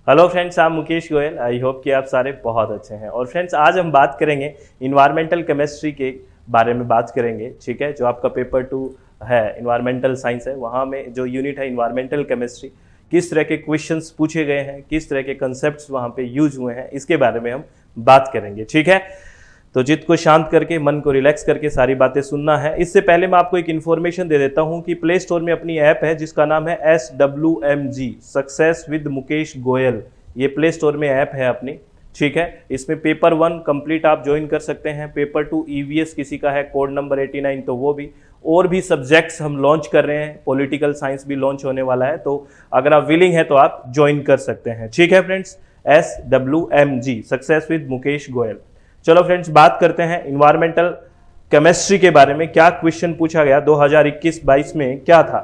Hello friends, I am Mukesh Goyal. I hope कि आप सारे बहुत अच्छे हैं। और फ्रेंड्स, आज हम बात करेंगे इन्वायरमेंटल केमिस्ट्री के बारे में बात करेंगे। ठीक है, जो आपका पेपर 2 है, इन्वायरमेंटल साइंस है, वहाँ में जो यूनिट है इन्वायरमेंटल केमिस्ट्री, किस तरह के क्वेश्चंस पूछे गए हैं, किस तरह के कंसेप्ट्स वहाँ पे यूज हुए हैं, इसके बारे में हम बात करेंगे। ठीक है, तो चित्त को शांत करके, मन को रिलैक्स करके सारी बातें सुनना है। इससे पहले मैं आपको एक इन्फॉर्मेशन दे देता हूं कि प्ले स्टोर में अपनी ऐप है जिसका नाम है SWMG, success with Mukesh Goyal. ये प्ले स्टोर में ऐप है अपनी। ठीक है, इसमें पेपर 1 कंप्लीट आप ज्वाइन कर सकते हैं। पेपर 2 EVS किसी का है, कोड नंबर 89, तो वो भी। और भी सब्जेक्ट्स हम लॉन्च कर रहे हैं, पॉलिटिकल साइंस भी लॉन्च होने वाला है, तो अगर आप विलिंग है तो आप ज्वाइन कर सकते हैं। ठीक है friends, SWMG, success with Mukesh Goyal. चलो फ्रेंड्स, बात करते हैं इन्वायरमेंटल केमिस्ट्री के बारे में। क्या क्वेश्चन पूछा गया 2021-22 में, क्या था?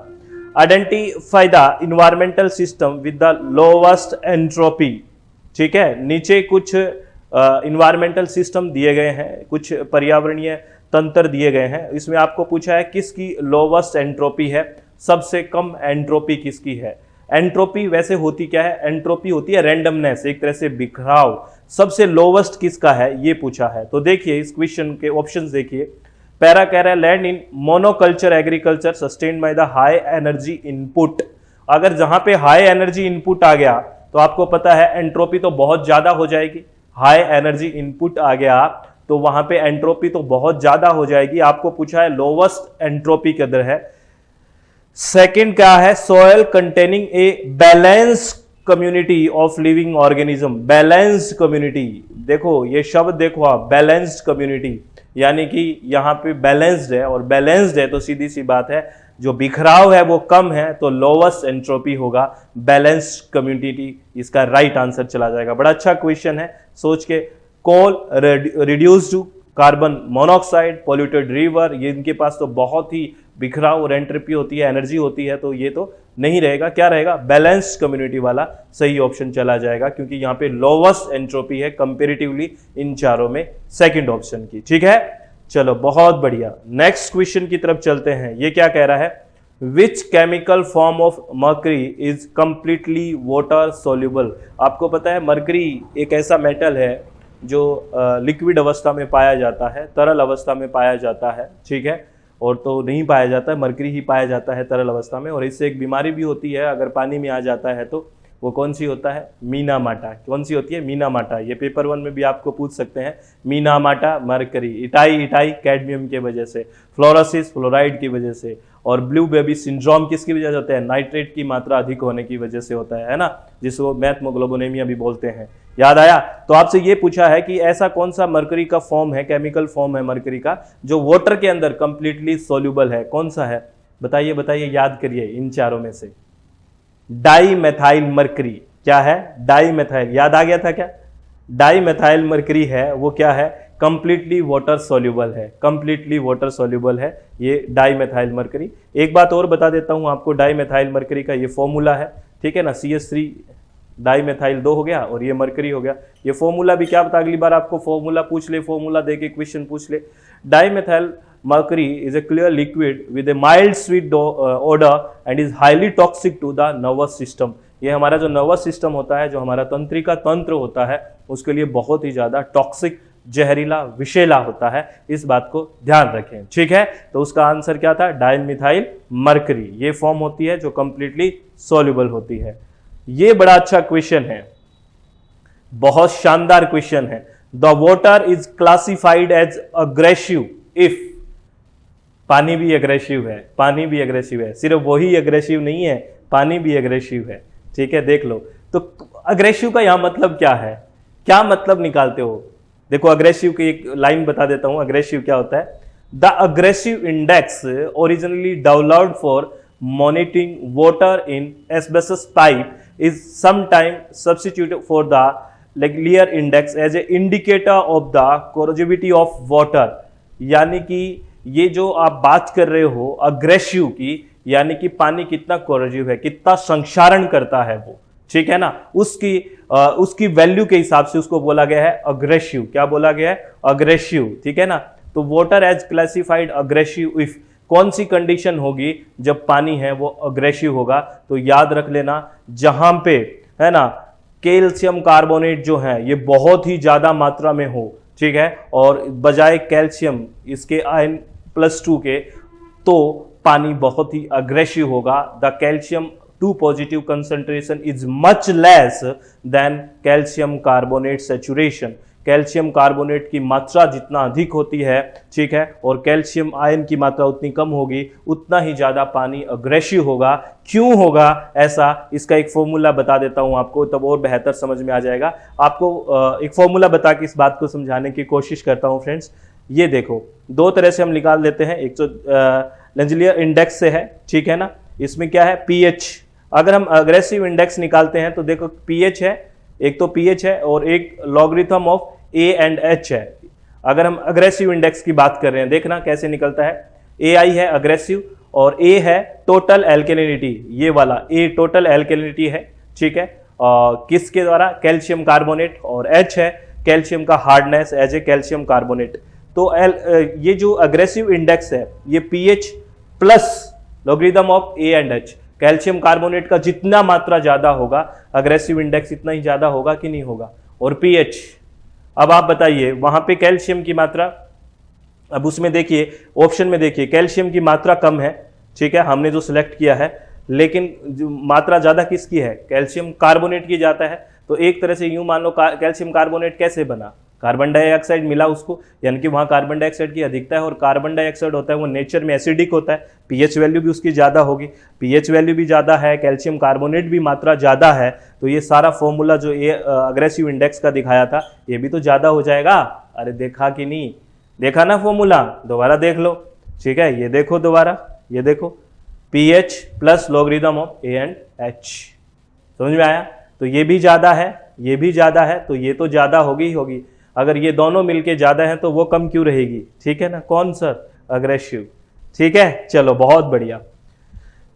Identify the environmental system with the lowest entropy. ठीक है, नीचे कुछ इन्वायरमेंटल सिस्टम दिए गए हैं, कुछ पर्यावरणीय तंत्र दिए गए हैं। इसमें आपको पूछा है किसकी लोवेस्ट एंट्रोपी है, सबसे कम एंट्रोपी किसकी है। एंट्रोपी वैसे होती क्या है? एंट्रोपी होती है रैंडमनेस, एक तरह से बिखराव। सबसे लोवेस्ट किसका है ये पूछा है। तो देखिए इस क्वेश्चन के ऑप्शंस देखिए। पैरा कह रहा है land in monoculture agriculture sustained by the high energy input. अगर जहां पे हाई एनर्जी इनपुट आ गया तो आपको पता है एंट्रोपी तो बहुत ज्यादा हो जाएगी। हाई एनर्जी इनपुट आ गया तो वहां पे एंट्रोपी तो बहुत ज्यादा हो जाएगी। आपको पूछा है लोवेस्ट एंट्रोपी किधर है। सेकंड क्या है? Soil containing a balanced community of living organism. Balanced community, देखो ये शब्द देखो आप, बैलेंस्ड कम्युनिटी, यानी कि यहाँ पे बैलेंस्ड है, और बैलेंस्ड है तो सीधी सी बात है जो बिखराव है वो कम है, तो लोवेस्ट एंट्रोपी होगा बैलेंस्ड कम्युनिटी। इसका राइट आंसर चला जाएगा। बड़ा अच्छा क्वेश्चन है, सोच के। Coal reduced to carbon monoxide, polluted river, ये इनके पास तो बहुत ही बिखराव और एंट्रोपी होती है, एनर्जी होती है, तो ये तो नहीं रहेगा। क्या रहेगा? बैलेंस्ड कम्युनिटी वाला सही ऑप्शन चला जाएगा, क्योंकि यहाँ पे लोवेस्ट एंट्रोपी है कंपेरेटिवली इन चारों में सेकंड ऑप्शन की। ठीक है, चलो बहुत बढ़िया। नेक्स्ट क्वेश्चन की तरफ चलते हैं। ये क्या कह रहा है? Which chemical form of mercury is completely water soluble. आपको पता है मर्करी एक ऐसा मेटल है जो लिक्विड अवस्था में पाया जाता है, तरल अवस्था में पाया जाता है। ठीक है, और तो नहीं पाया जाता है, मर्करी ही पाया जाता है तरल अवस्था में। और इससे एक बीमारी भी होती है, अगर पानी में आ जाता है तो वो कौन सी होता है? मीनामाटा। कौन सी होती है? मीनामाटा। ये पेपर 1 में भी आपको पूछ सकते हैं। मीनामाटा मर्करी, इटाई कैडमियम की वजह से, फ्लोरोसिस फ्लोराइड की वजह से, और ब्लू बेबी सिंड्रोम किसकी वजह से होता है? नाइट्रेट की मात्रा अधिक होने की वजह से होता है ना, जिसको मैथमोग्लोबोनेमिया भी बोलते हैं। याद आया? तो आपसे ये पूछा है कि ऐसा कौन सा मर्करी का फॉर्म है, केमिकल फॉर्म है मर्करी का, जो वाटर के अंदर कंप्लीटली सोल्यूबल है। कौन सा है? बताइए बताइए, याद करिए इन चारों में से। Dimethyl mercury. क्या है? Dimethyl. याद आ गया था क्या? डाई मेथाइल मर्करी है वो क्या है? कंप्लीटली वाटर सोल्यूबल है, कंप्लीटली वाटर सोल्यूबल है ये डाई मेथाइल मर्करी। एक बात और बता देता हूं आपको, डाई मेथाइल मर्करी का ये फॉर्मूला है। ठीक है ना, CH3 डाई मेथाइल 2 हो गया और ये मर्करी हो गया। ये फॉर्मूला भी क्या बता, अगली बार आपको फॉर्मूला पूछ ले, फॉर्मूला देके क्वेश्चन पूछ ले। Dimethyl mercury is a clear liquid with a mild sweet odor and is highly toxic to the nervous system। ये हमारा जो नर्वस सिस्टम होता है, जो हमारा तंत्रिका तंत्र होता है, उसके लिए बहुत ही ज्यादा टॉक्सिक, जहरीला, विषैला होता है। इस बात को ध्यान रखें। ठीक है, तो उसका आंसर क्या था? Dimethyl mercury. ये फॉर्म होती है जो कंप्लीटली सॉल्युबल होती है। ये बड़ा अच्छा क्वेश्चन है, बहुत शानदार क्वेश्चन है। The water is classified as aggressive if. पानी भी अग्रेसिव है, पानी भी अग्रेसिव है, सिर्फ वही अग्रेसिव नहीं है, पानी भी अग्रेसिव है। ठीक है, देख लो। तो अग्रेसिव का यहां मतलब क्या है? क्या मतलब निकालते हो? देखो अग्रेसिव की एक लाइन बता देता हूं। अग्रेसिव क्या होता है? The aggressive index originally developed for monitoring water in asbestos pipe is sometime substituted for the layer index as a indicator of the corrosivity of water. यानी कि ये जो आप बात कर रहे हो अग्रेसिव की, यानी कि पानी कितना कोरोजिव है, कितना संक्षारण करता है वो। ठीक है ना, उसकी वैल्यू के हिसाब से उसको बोला गया है अग्रेसिव। क्या बोला गया है? अग्रेसिव। ठीक है ना, तो water as classified aggressive if. कौन सी कंडीशन होगी जब पानी है वो अग्रेसिव होगा? तो याद रख लेना, जहां पे है ना कैल्शियम कार्बोनेट जो है ये बहुत ही ज़्यादा मात्रा में हो, ठीक है, और बजाय कैल्शियम इसके आयन +2 के, तो पानी बहुत ही अग्रेसिव होगा। The calcium 2 positive concentration is much less than calcium carbonate saturation. Calcium carbonate की मात्रा जितना अधिक होती है, ठीक है, और कैल्शियम आयन की मात्रा उतनी कम होगी, उतना ही ज़्यादा पानी अग्रेसिव होगा। क्यों होगा ऐसा, इसका एक फॉर्मूला बता देता हूं आपको, तब और बेहतर समझ में आ जाएगा। आपको एक फॉर्मूला बता के इस बात को समझाने की कोशिश करता हूं फ्रेंड्स। ये देखो, दो तरह से हम निकाल देते हैं। एक तो लेंजलियर इंडेक्स से है, ठीक है ना, इसमें क्या है पीएच। अगर हम अग्रेसिव इंडेक्स निकालते हैं तो देखो पीएच है, एक तो पीएच है और एक logarithm of A and H है। अगर हम अग्रेसिव इंडेक्स की बात कर रहे हैं, देखना कैसे निकलता है। ए आई है अग्रेसिव और ए है टोटल एल्केलिनिटी, ये वाला ए टोटल एल्केलिनिटी है, ठीक है, किसके द्वारा, कैल्शियम कार्बोनेट, और एच है कैल्शियम का hardness as a calcium carbonate. तो ये जो अग्रेसिव इंडेक्स है ये pH plus logarithm of A and H. Calcium carbonate का जितना मात्रा ज्यादा होगा, अग्रेसिव इंडेक्स इतना ही ज्यादा होगा कि नहीं होगा, और पीएच। अब आप बताइए वहां पे कैल्शियम की मात्रा, अब उसमें देखिए ऑप्शन में देखिए कैल्शियम की मात्रा कम है, ठीक है, हमने जो सिलेक्ट किया है, लेकिन जो मात्रा ज्यादा किसकी है, कैल्शियम कार्बोनेट की जाता है। तो एक तरह से यूं मान लो कैल्शियम कार्बोनेट कैसे बना, कार्बन डाइऑक्साइड मिला उसको, यानी कि वहाँ कार्बन डाइऑक्साइड की अधिकता है, और कार्बन डाइऑक्साइड होता है वो नेचर में एसिडिक होता है, पीएच वैल्यू भी उसकी ज़्यादा होगी, पीएच वैल्यू भी ज़्यादा है, कैल्शियम कार्बोनेट भी मात्रा ज़्यादा है, तो ये सारा फॉर्मूला जो ये अग्रेसिव इंडेक्स का दिखाया था ये भी तो ज़्यादा हो जाएगा। अरे देखा कि नहीं, देखा ना फॉर्मूला, दोबारा देख लो, ठीक है, ये देखो दोबारा, ये देखो pH plus logarithm of A and H, समझ में आया। तो ये भी ज़्यादा है, ये भी ज़्यादा है, तो ये तो ज़्यादा होगी ही होगी। अगर ये दोनों मिलके ज़्यादा हैं तो वो कम क्यों रहेगी, ठीक है ना, कौन सा, अग्रेसिव, ठीक है। चलो बहुत बढ़िया।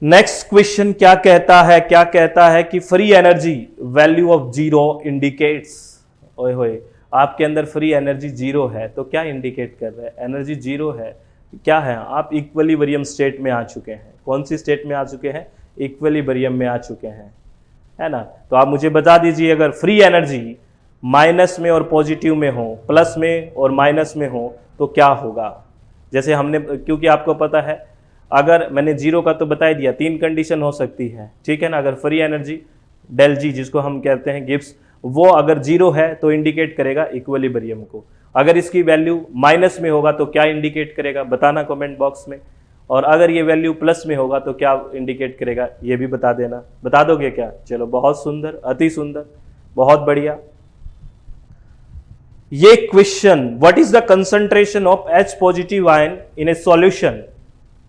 नेक्स्ट क्वेश्चन क्या कहता है, क्या कहता है कि free energy value of zero indicates, ओए होए, आपके अंदर फ्री एनर्जी जीरो है तो क्या इंडिकेट कर रहा है, एनर्जी जीरो है, क्या है, आप इक्विलिब्रियम स्टेट में आ चुके हैं। कौन सी स्टेट में आ चुके हैं, इक्विलिब्रियम में आ चुके हैं, है ना। तो आप मुझे बता दीजिए, अगर फ्री एनर्जी माइनस में और पॉजिटिव में हो, प्लस में और माइनस में हो, तो क्या होगा। जैसे हमने, क्योंकि आपको पता है, अगर मैंने जीरो का तो बता दिया, 3 कंडीशन हो सकती है, ठीक है ना। अगर फ्री एनर्जी डेल जी जिसको हम कहते हैं गिब्स, वो अगर जीरो है तो इंडिकेट करेगा इक्विलिब्रियम को। अगर इसकी वैल्यू माइनस में होगा तो क्या इंडिकेट करेगा, बताना कमेंट बॉक्स में। और अगर ये वैल्यू प्लस में होगा तो क्या इंडिकेट करेगा, ये भी बता देना। बता दोगे क्या, चलो बहुत सुंदर, अति सुंदर, बहुत बढ़िया। ये question, what is the concentration of H positive ion in a solution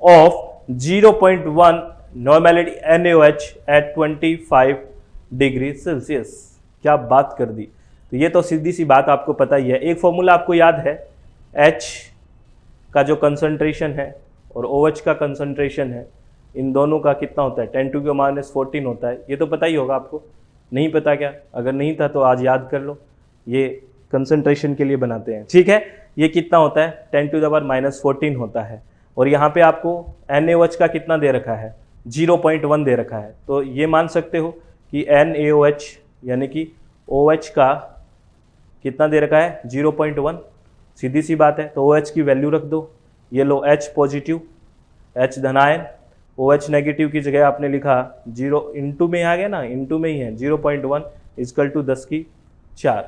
of 0.1 normality NaOH at 25 degree Celsius. क्या बात कर दी। तो ये तो सीधी सी बात आपको पता ही है। एक फॉर्मूला आपको याद है, H का जो कंसंट्रेशन है और OH का कंसंट्रेशन है, इन दोनों का कितना होता है, 10⁻⁴ होता है। ये तो पता ही होगा आपको, नहीं पता क्या, अगर नहीं था तो आज याद कर लो। ये कंसंट्रेशन के लिए बनाते हैं, ठीक है। ये कितना होता है, 10⁻⁴ होता है। और यहाँ पे आपको NaOH का कितना दे रखा है, 0.1 दे रखा है। तो ये मान सकते हो कि NaOH यानी कि OH का कितना दे रखा है, 0.1। सीधी सी बात है, तो OH की वैल्यू रख दो। ये लो H positive, H धनायन, OH negative की जगह आपने लिखा 0, इंटू में आ गया ना, इंटू में ही है, 0.1 = 10⁴।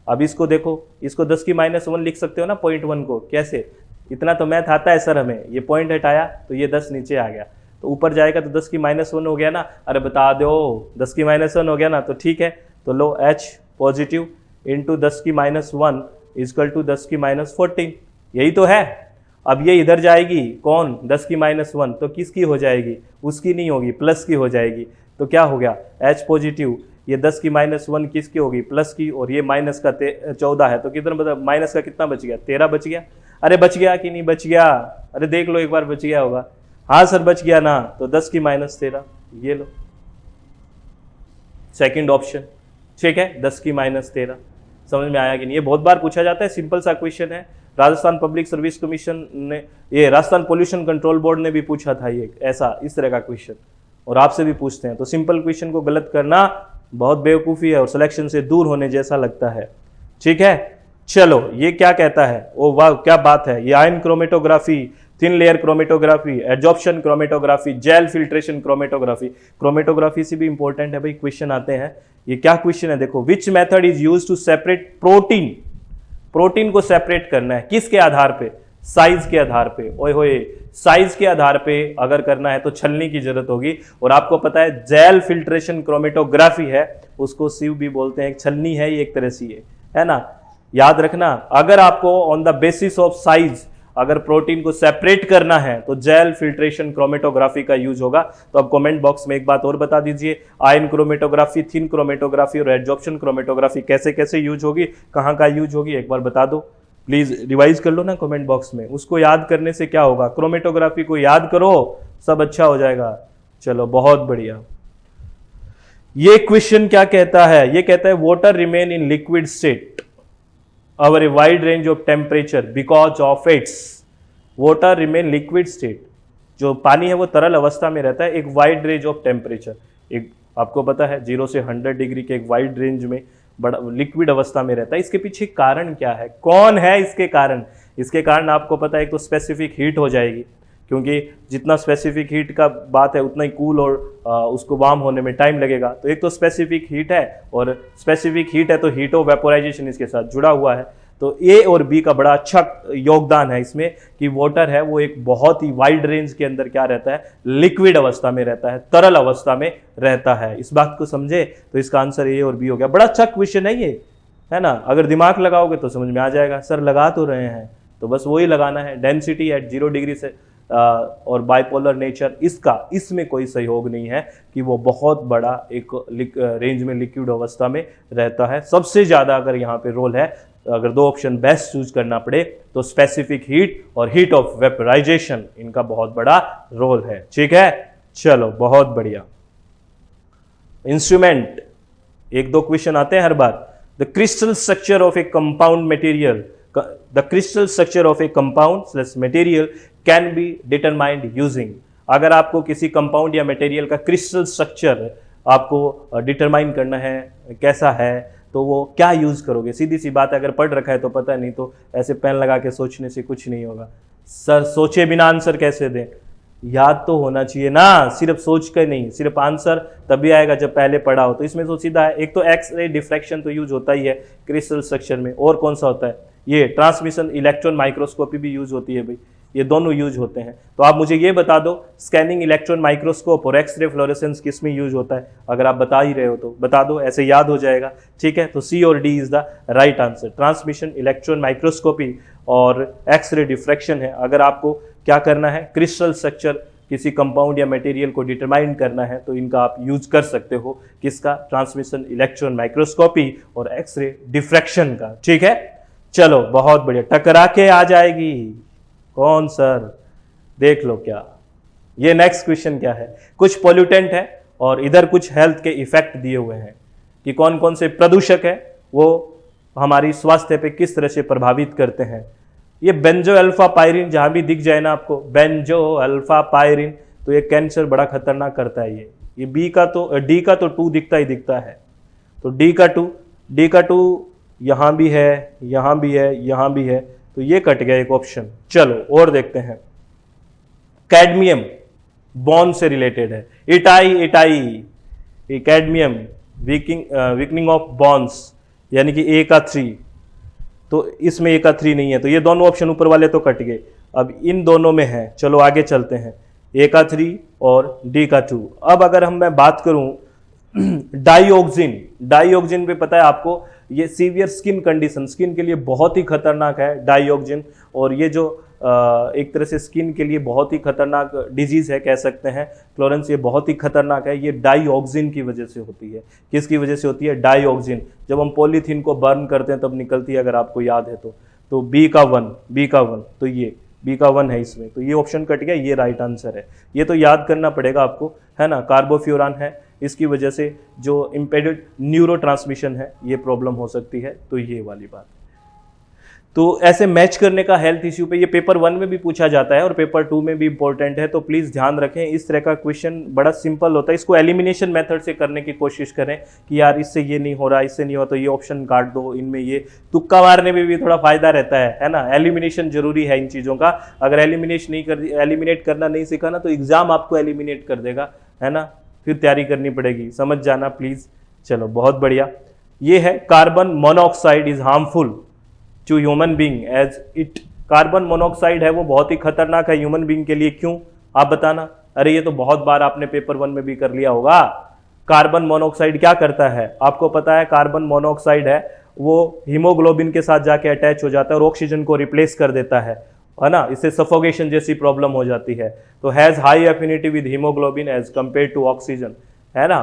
अब इसको देखो, इसको 10⁻⁻1 लिख सकते हो ना, 0.1 को, कैसे, इतना तो मैथ आता है सर हमें। ये पॉइंट हटाया तो ये 10 नीचे आ गया, तो ऊपर जाएगा तो 10⁻1 हो गया ना। अरे बता दो, 10⁻1 हो गया ना, तो ठीक है। तो लो H पॉजिटिव इंटू 10⁻1 = 10⁻⁴, यही तो है। अब ये इधर जाएगी, कौन, 10⁻1, तो किसकी हो जाएगी, उसकी नहीं होगी, प्लस की हो जाएगी। तो क्या हो गया, H पॉजिटिव, ये 10⁻1 किसकी होगी, प्लस की, और ये माइनस का 14 है, तो कितना मतलब माइनस का कितना बच गया, 13 बच गया। अरे बच गया कि नहीं बच गया, अरे देख लो एक बार, बच गया होगा, हाँ सर बच गया ना। तो 10⁻13, ये लो सेकंड ऑप्शन, ठीक है, 10⁻13। समझ में आया कि नहीं। ये बहुत बार पूछा जाता है, सिंपल सा क्वेश्चन है। राजस्थान पब्लिक सर्विस कमीशन ने, ये राजस्थान पोल्यूशन कंट्रोल बोर्ड ने भी पूछा था ये ऐसा, इस तरह का क्वेश्चन, और आपसे भी पूछते हैं। तो सिंपल क्वेश्चन को गलत करना बहुत बेवकूफ़ी है और सिलेक्शन से दूर होने जैसा लगता है। ठीक है, चलो ये क्या कहता है, ओ वाह क्या बात है, ये ion chromatography, thin layer chromatography, adsorption chromatography, gel filtration chromatography. Chromatography से भी इंपॉर्टेंट है भाई, क्वेश्चन आते हैं। ये क्या क्वेश्चन है देखो, which method is used to separate protein, protein को सेपरेट करना है किसके आधार पे, साइज के आधार पे। ओए होए, साइज के आधार पे अगर करना है तो छलनी की जरूरत होगी, और आपको पता है जेल फिल्ट्रेशन क्रोमेटोग्राफी है, उसको सिव भी बोलते हैं, एक छलनी है ये एक तरह से, है ना, याद रखना। अगर आपको on the basis of size अगर प्रोटीन को सेपरेट करना है तो जेल फिल्ट्रेशन क्रोमेटोग्राफी का यूज होगा। तो अब कमेंट बॉक्स में एक बात और बता दीजिए, आयन क्रोमेटोग्राफी, थिन क्रोमेटोग्राफी और एडजॉर्प्शन क्रोमेटोग्राफी कैसे कैसे यूज होगी, कहाँ का यूज होगी, एक बार बता दो प्लीज। रिवाइज कर लो ना कमेंट बॉक्स में, उसको याद करने से क्या होगा, क्रोमेटोग्राफी को याद करो, सब अच्छा हो जाएगा। चलो बहुत बढ़िया। ये क्वेश्चन क्या कहता है, ये कहता है water remain in liquid state over a wide range of temperature because of its, water remain liquid state, जो पानी है वो तरल अवस्था में रहता है एक वाइड रेंज ऑफ टेम्परेचर, एक आपको पता है 0 से 100 डिग्री के एक वाइड रेंज में बड़ा लिक्विड अवस्था में रहता है। इसके पीछे कारण क्या है, कौन है इसके कारण, इसके कारण आपको पता है एक तो स्पेसिफिक हीट हो जाएगी, क्योंकि जितना स्पेसिफिक हीट का बात है उतना ही कूल और उसको वार्म होने में टाइम लगेगा। तो एक तो स्पेसिफिक हीट है, और स्पेसिफिक हीट है तो हीट ऑफ वेपोराइजेशन इसके साथ जुड़ा हुआ है। तो ए और बी का बड़ा अच्छा योगदान है इसमें कि वाटर है वो एक बहुत ही वाइड रेंज के अंदर क्या रहता है, लिक्विड अवस्था में रहता है, तरल अवस्था में रहता है। इस बात को समझे तो इसका आंसर ए और बी हो गया। बड़ा अच्छा क्वेश्चन है ये, है ना, अगर दिमाग लगाओगे तो समझ में आ जाएगा। सर लगा तो रहे हैं तो बस वही लगाना है, डेंसिटी एट 0 डिग्री से और बाइपोलर नेचर इसका, इसमें कोई सहयोग नहीं है कि वो बहुत बड़ा एक रेंज में लिक्विड अवस्था में रहता है। सबसे ज़्यादा अगर यहाँ पे रोल है, अगर दो ऑप्शन बेस्ट चूज करना पड़े तो स्पेसिफिक हीट और हीट ऑफ वेपोराइजेशन, इनका बहुत बड़ा रोल है। ठीक है, चलो बहुत बढ़िया। इंस्ट्रूमेंट, एक दो क्वेश्चन आते हैं हर बार। The crystal structure of a compound material, the crystal structure of a compound material can be determined using. अगर आपको किसी कंपाउंड या मटेरियल का क्रिस्टल स्ट्रक्चर आपको डिटरमाइन करना है कैसा है, तो वो क्या यूज करोगे, सीधी सी बात है, अगर पढ़ रखा है तो पता नहीं, तो ऐसे पेन लगा के सोचने से कुछ नहीं होगा। सर सोचे बिना आंसर कैसे दें, याद तो होना चाहिए ना, सिर्फ सोच कर नहीं, सिर्फ आंसर तभी आएगा जब पहले पढ़ा हो। तो इसमें तो सीधा है, एक तो एक्स रे डिफ्रैक्शन तो यूज होता ही है क्रिस्टल स्ट्रक्चर में, और कौन सा होता है, ये ट्रांसमिशन इलेक्ट्रॉन माइक्रोस्कोपी भी यूज होती है भाई, ये दोनों यूज होते हैं। तो आप मुझे ये बता दो, स्कैनिंग इलेक्ट्रॉन माइक्रोस्कोप और एक्सरे फ्लोरेसेंस किस में यूज होता है, अगर आप बता ही रहे हो तो बता दो, ऐसे याद हो जाएगा। ठीक है, तो सी और D is the right answer, transmission electron microscopy और एक्सरे डिफ्रैक्शन है। अगर आपको क्या करना है, क्रिस्टल स्ट्रक्चर किसी कंपाउंड या मटेरियल को डिटरमाइन करना है तो इनका आप यूज कर सकते हो, किसका, ट्रांसमिशन इलेक्ट्रॉन माइक्रोस्कोपी और एक्सरे डिफ्रैक्शन का। ठीक है, चलो बहुत बढ़िया, टकरा के आ जाएगी कौन सर, देख लो क्या। ये नेक्स्ट क्वेश्चन क्या है, कुछ पोल्यूटेंट है और इधर कुछ हेल्थ के इफेक्ट दिए हुए हैं कि कौन कौन से प्रदूषक है वो हमारी स्वास्थ्य पे किस तरह से प्रभावित करते हैं। ये बेंजो अल्फा पायरिन जहां भी दिख जाए ना आपको, बेंजो अल्फा पायरिन, तो ये कैंसर बड़ा खतरनाक करता है। ये बी का तो डी का तो 2 दिखता ही दिखता है, तो डी का 2 यहाँ भी है, यहाँ भी है, यहाँ भी है, तो ये कट गया एक ऑप्शन। चलो और देखते हैं, कैडमियम बॉन्ड से रिलेटेड है, itai cadmium weakening of bonds, यानी कि ए का 3, तो इसमें ए का 3 नहीं है, तो ये दोनों ऑप्शन ऊपर वाले तो कट गए, अब इन दोनों में है। चलो आगे चलते हैं, ए का 3 और डी का 2। अब अगर मैं बात करूं डाइऑक्सिन पे पता है आपको, ये सीवियर स्किन कंडीशन, स्किन के लिए बहुत ही खतरनाक है डाइऑक्सिन, और ये जो एक तरह से स्किन के लिए बहुत ही खतरनाक डिजीज है कह सकते हैं फ्लोरेंस, ये बहुत ही खतरनाक है, ये डाइऑक्सिन की वजह से होती है। किसकी वजह से होती है, डाइऑक्सिन। जब हम पॉलीथीन को बर्न करते हैं तब निकलती है, अगर आपको याद है तो बी का 1, तो ये बी का 1 है इसमें, तो ये ऑप्शन कट गया, ये राइट आंसर है। ये तो याद करना पड़ेगा आपको, है ना, कार्बोफ्यूरान है, इसकी वजह से जो इम्पेडेड न्यूरो ट्रांसमिशन है ये प्रॉब्लम हो सकती है, तो ये वाली बात। तो ऐसे मैच करने का हेल्थ इश्यू पे ये पेपर 1 में भी पूछा जाता है और पेपर 2 में भी इंपॉर्टेंट है, तो प्लीज़ ध्यान रखें। इस तरह का क्वेश्चन बड़ा सिंपल होता है, इसको एलिमिनेशन मेथड से करने की कोशिश करें कि यार इससे ये नहीं हो रहा, इससे नहीं हो तो ये ऑप्शन काट दो, इनमें ये तुक्का मारने में भी थोड़ा फायदा रहता है ना। एलिमिनेशन जरूरी है इन चीज़ों का। अगर एलिमिनेट करना नहीं सीखा ना तो एग्जाम आपको एलिमिनेट कर देगा, है ना। फिर तैयारी करनी पड़ेगी, समझ जाना प्लीज़। चलो बहुत बढ़िया। ये है carbon monoxide is harmful to human being as it. Carbon monoxide है वो बहुत ही खतरनाक है ह्यूमन बीइंग के लिए, क्यों आप बताना। अरे ये तो बहुत बार आपने पेपर 1 में भी कर लिया होगा। कार्बन मोनोऑक्साइड क्या करता है आपको पता है। कार्बन मोनोऑक्साइड है वो हीमोग्लोबिन के साथ जाके अटैच हो जाता है और ऑक्सीजन को रिप्लेस कर देता है ना। इससे सफोकेशन जैसी प्रॉब्लम हो जाती है। तो has high affinity with haemoglobin as compare to oxygen, है ना।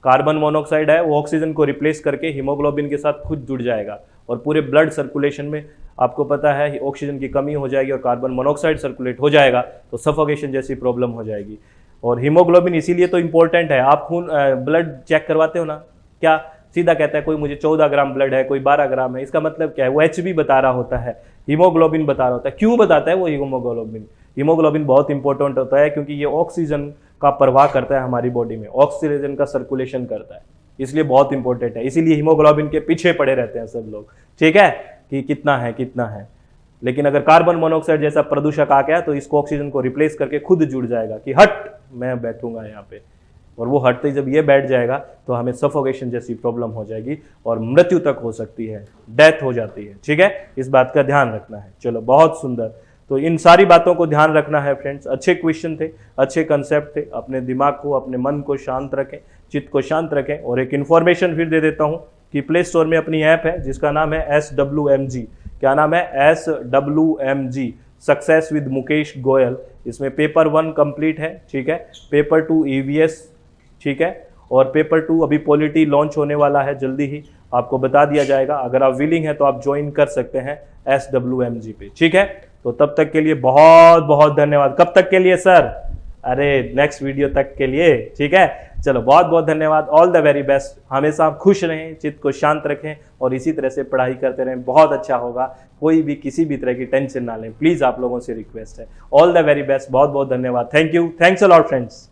कार्बन मोनोऑक्साइड है वो ऑक्सीजन को रिप्लेस करके हीमोग्लोबिन के साथ खुद जुड़ जाएगा और पूरे ब्लड सर्कुलेशन में आपको पता है ऑक्सीजन की कमी हो जाएगी और कार्बन मोनोऑक्साइड सर्कुलेट हो जाएगा तो सफोकेशन जैसी प्रॉब्लम हो जाएगी। और हीमोग्लोबिन इसीलिए तो इंपॉर्टेंट है। आप खून ब्लड चेक करवाते हो ना, क्या सीधा कहता है कोई मुझे 14 ग्राम ब्लड है, कोई 12 ग्राम है, इसका मतलब क्या है, वो HB बता रहा होता है, हीमोग्लोबिन बता रहा होता है। क्यों बताता है वो हीमोग्लोबिन बहुत इंपॉर्टेंट होता है क्योंकि ये ऑक्सीजन का प्रवाह करता है हमारी बॉडी में, ऑक्सीजन का सर्कुलेशन करता है, इसलिए बहुत इंपॉर्टेंट है। इसीलिए हीमोग्लोबिन के पीछे पड़े रहते हैं सब लोग, ठीक है, कि कितना है। लेकिन अगर कार्बन मोनोऑक्साइड जैसा प्रदूषक आ गया तो इसको ऑक्सीजन को रिप्लेस करके खुद जुड़ जाएगा कि हट मैं बैठूंगा यहाँ पे, और वो हटते जब ये बैठ जाएगा तो हमें सफोकेशन जैसी प्रॉब्लम हो जाएगी और मृत्यु तक हो सकती है, डेथ हो जाती है, ठीक है। इस बात का ध्यान रखना है। चलो बहुत सुंदर। तो इन सारी बातों को ध्यान रखना है फ्रेंड्स। अच्छे क्वेश्चन थे, अच्छे कंसेप्ट थे। अपने दिमाग को, अपने मन को शांत रखें, चित्त को शांत रखें। और एक इन्फॉर्मेशन फिर दे देता हूं कि प्ले स्टोर में अपनी ऐप है जिसका नाम है SWMG। क्या नाम है? SWMG, success with Mukesh Goyal. इसमें पेपर 1 कंप्लीट है, ठीक है, पेपर 2 EVS, ठीक है, और पेपर 2 अभी पॉलिटी लॉन्च होने वाला है, जल्दी ही आपको बता दिया जाएगा। अगर आप विलिंग हैं तो आप ज्वाइन कर सकते हैं SWMG पे, ठीक है। तो तब तक के लिए बहुत बहुत धन्यवाद। कब तक के लिए सर? अरे नेक्स्ट वीडियो तक के लिए, ठीक है। चलो बहुत बहुत धन्यवाद। All the very best. हमेशा आप खुश रहें, चित्त को शांत रखें और इसी तरह से पढ़ाई करते रहें, बहुत अच्छा होगा। कोई भी किसी भी तरह की टेंशन ना लें, प्लीज़, आप लोगों से रिक्वेस्ट है। All the very best. बहुत बहुत धन्यवाद। Thank you. Thanks a lot friends.